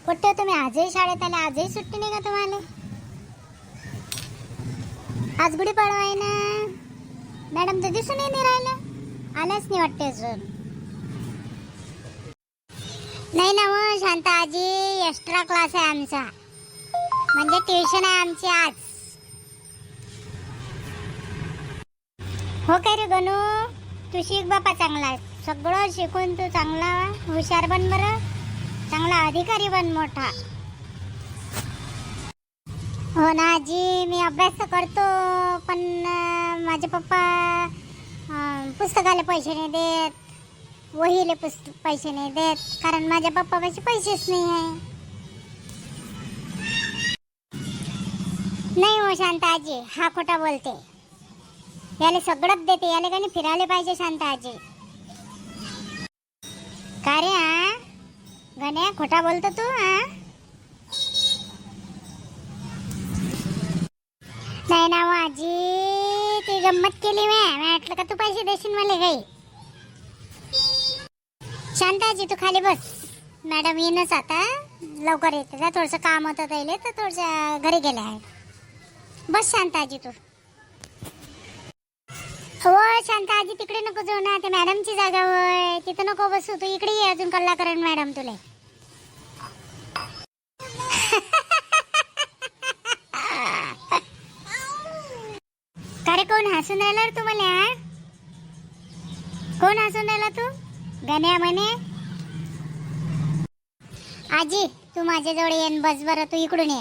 कुठे तुम्ही आजही शाळेत आले? आजही सुट्टी नाही का तुम्हाला? आज गुढीपाडवा आहे ना मॅडम, तर दिसूनही नाही राहिलं. आल्याच नाही वाटते अजून. नाही ना मग शांता आजी, एक्स्ट्रा क्लास आहे आमचा, म्हणजे ट्युशन आहे आमची आज. हो काय रे गणू, तू शिक बापा चांगला, सगळं शिकून तू चांगला हुशार बन बरं, चांगला अधिकारी बन मोठा. हो ना आजी, मी अभ्यास तर करतो, पण माझे पप्पा पुस्तकाला पैसे नाही देत, वहीले पैसे नाही देत, कारण माझ्या पप्पापाशी पैसेच नाही आहे. नाही हो शांता आजी, हा खोटा बोलते. याले सगळंच देते, याले काही फिरायला पाहिजे शांता आजी. का रे हा गण्या, खोटा बोलतो तू? हा नाही ना आजी, ती गंमत केली मी म्हटलं का तू पैसे देशील मला काही. शांताजी तू खाली बस, मॅडम येईनच आता, लवकर येते, थोडंसं काम होतं त्याला, तर थोडंसं घरी गेले आहे. बस शांताजी तू. हो शांताजी, तिकडे नको जाऊ ना, ते मॅडमची जागा होय, तिथं नको बसू, तू इकडे ये, अजून कल्ला करेन मॅडम तुला. अरे कोण हसून राहिला रे तुम्हाला? कोण हसून राहिला? तू गण्या म्हणे. आजी तू माझ्याजवळ येन, बस बरं, तू इकडून ये.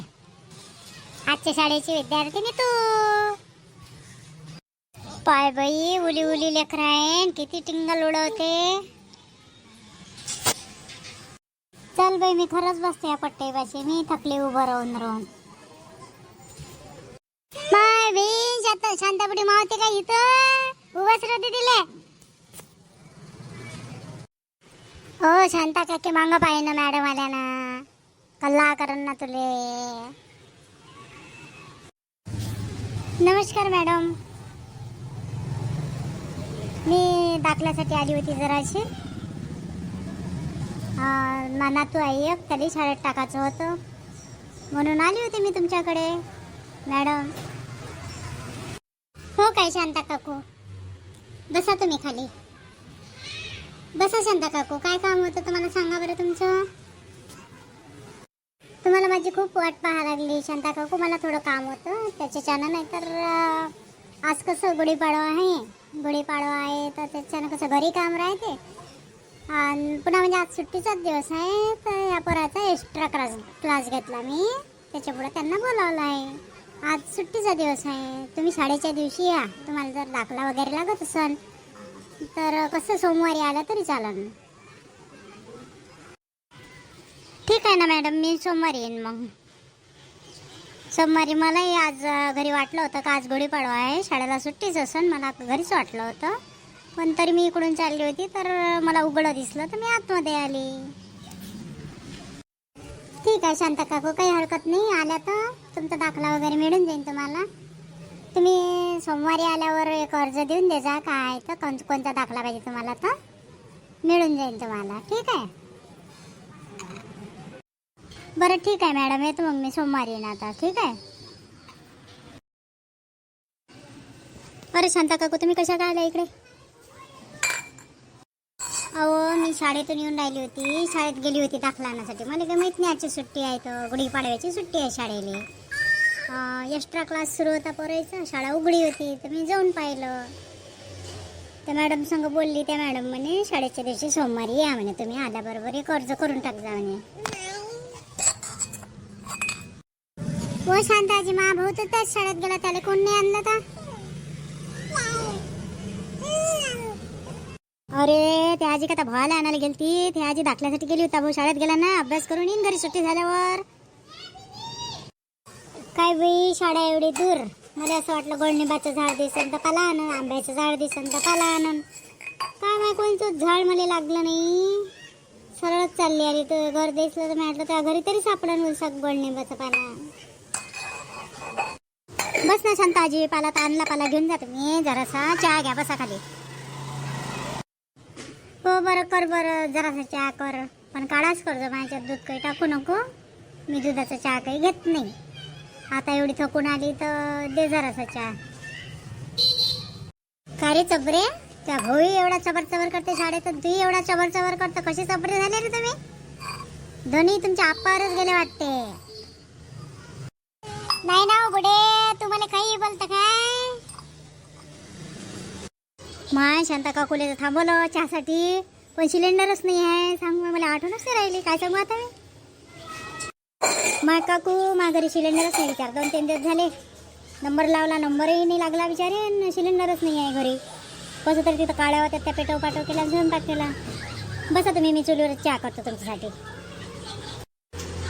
आजच्या शाळेची विद्यार्थिनी तू. पाय बाई, उली उली लेकर आहे, किती टिंगल उडवते. चल बाई, मी खरंच बसते या पट्ट्यापाशी, मी थकले उभं राहून राहून. माय बी शांतापुडी मावते का इथं? उभाच राहते तिले. हो शांता काकी, मांग पाहिजे ना मॅडम आल्या ना, कल्ला करन ना तुले. नमस्कार मॅडम, मी दाखल्यासाठी आली होती जराशी. नातू आहे एक, त्याला शाळेत टाकायचं होतं, म्हणून आली होती मी तुमच्याकडे मॅडम. हो काय शांता काकू, बसा तुम्ही खाली, बसा शांता काकू. काय काम होतं तुम्हाला सांगा बरं तुमचं? तुम्हाला माझी खूप वाट पाहा लागली शांता काकू, मला थोडं काम होतं त्याच्यानं. नाही तर आज कसं गुढीपाडवा आहे, तर त्याच्यानं कसं घरी काम राहते, आणि पुन्हा म्हणजे आज सुट्टीचाच दिवस आहे, तर या पोराचा एक्स्ट्रा क्लास घेतला मी, त्याच्यापुढे त्यांना बोलावलं आहे. आज सुट्टीचा दिवस आहे, तुम्ही शाळेच्या दिवशी या. तुम्हाला जर दाखला वगैरे लागत असेल तर कसं सोमवारी आला तरी चालेल. ठीक आहे ना मॅडम, मी सोमवारी येईन. मग सोमवारी मलाही आज घरी वाटलं होतं का आज गुढीपाडवा आहे, शाळेला सुट्टीच असेल, मला घरीच वाटलं होतं, पण तरी मी इकडून चालली होती तर मला उघडं दिसलं तर मी आतमध्ये आली. ठीक आहे शांता काकू, काही हरकत नाही, आल्या तर तुमचा दाखला वगैरे मिळून जाईल तुम्हाला. तुम्ही सोमवारी आल्यावर एक अर्ज देऊन दे जा, काय तर कोणता दाखला पाहिजे तुम्हाला, तर मिळून जाईल तुम्हाला. ठीक आहे, बरं ठीक आहे मॅडम, येतो मग मी सोमवारी येईन आता. ठीक आहे. बरं शांता काकू, तुम्ही कशा काय आल्या इकडे? अहो मी शाळेतून येऊन राहिली होती, शाळेत गेली होती दाखला आणण्यासाठी, मला काही माहीत नाही आजची सुट्टी आहे, तर गुढीपाडव्याची सुट्टी आहे शाळेला. एक्स्ट्रा क्लास सुरू होता पोरायचा, शाळा उघडी होती, तर मी जाऊन पाहिलं. त्या मॅडम संग बोलली, त्या मॅडम म्हणे शाळेच्या दिवशी सोमवारी या म्हणे, तुम्ही आल्याबरोबर एक अर्ज करून टाक जा म्हणे. हो शांताजी, मा भाऊ तर त्याच शाळेत गेला, त्याला कोण नाही आणलं का? अरे ते आजी का भावाला आणायला गेलती, ते आजी दाखल्यासाठी गेली होता, भाऊ शाळेत गेला ना, अभ्यास करून येईन घरी सुट्टी झाल्यावर. काय बाई शाळा एवढी दूर, मला असं वाटलं गोडनिंबाचं झाड दिसन तर पाला आणन, आंब्याचं झाड दिसन तर पाला आणन, काय माहिती कोणतं झाड मला लागलं नाही, सरळच चालली आली. तर घर दिसलं तर म्हटलं त्या घरी तरी सापडन उलसक गोडनिंबाचं पाला. बस ना शांताजी, पाला तर आणला, पाला घेऊन जातो मी, जरासा चहा घ्या, बसा खाली. हो बरं कर, बरं जरासा चहा कर, पण काढाच करतो, माझ्यात दूध काही टाकू नको. मी दुधाचा चहा काही घेत नाही. आता एवढी थकून आली तर दे जरासा चहा. का रे चबरे, त्या भाऊ एवढा चबर चबर करते शाळेत, तू एवढा चबर चबर करतो. कसे चबरे झाले रे तुम्ही? दोन्ही तुमच्या आप्पावरच गेले वाटते. नाही ना बुडे, तुम्हाला काही बोलतं काय? माय शांता काकूले तर थांबवलं चहासाठी, पण सिलेंडरच नाही आहे. सांग मला आठवणच नाही राहिली. काय सांगू आता मी? माय काकू, माझ्या घरी सिलेंडरच नाही. विचार 2-3 दिवस झाले, नंबर लावला, नंबरही नाही लागला विचारे. सिलेंडरच नाही आहे घरी. कसं तरी तिथं काळ्या होत्या, त्या पेटव पाठव केला, स्वयंपाक केला. बसा तुम्ही, मी चुलीवर चहा करतो तुमच्यासाठी.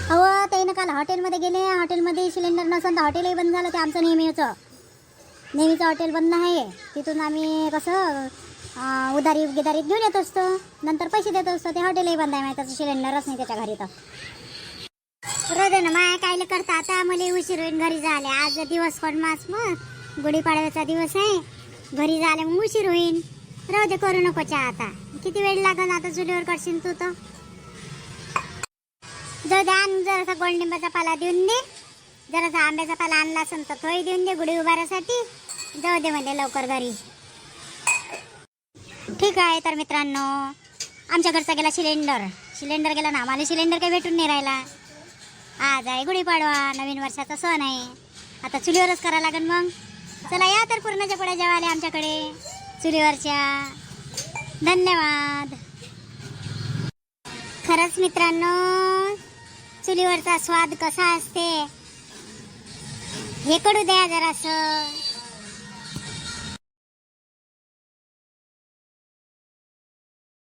अहो त्यानं काल हॉटेलमध्ये गेले, हॉटेलमध्ये सिलेंडर नसेल तर हॉटेलही बंद झालं. ते आमचं नेहमीचं हॉटेल बंद आहे. तिथून आम्ही कसं उधारी गिधारीत घेऊन येत असतो, नंतर पैसे देत असतो. ते हॉटेलही बंद आहे, माहिती त्याचं सिलेंडरच नाही त्याच्या घरी. तर रोज ना माय कायले करता, आता मला उशीर होईल घरी जायला. आज दिवस कोणमास, मग गुढीपाडव्याचा दिवस आहे. घरी जायला मग उशीर होईल. राहू दे, करू नको चहा. आता किती वेळ लागेल? आता चुलीवर करशील तू तर. जाऊ दे, आण जरासा गोडलिंबाचा पाला देऊन दे. जरासा आंब्याचा पाला आणला असेल तर तोही देऊन दे गुढी उभारासाठी. जाऊ दे म्हणजे लवकर घरी. ठीक आहे. तर मित्रांनो, आमच्या घरचा गेला सिलेंडर गेला ना. आम्हाला सिलेंडर काही भेटून नाही राहिला. आज आहे गुढीपाडवा, नवीन वर्षाचा सण आहे. आता चुलीवरच करावं लागेल. मग चला या तर पूर्णाच्या पोळ्या जेवायला आमच्याकडे चुलीवरच्या. धन्यवाद. खरंच मित्रांनो, चुलीवरचा स्वाद कसा असते हे कडू द्या जरासं.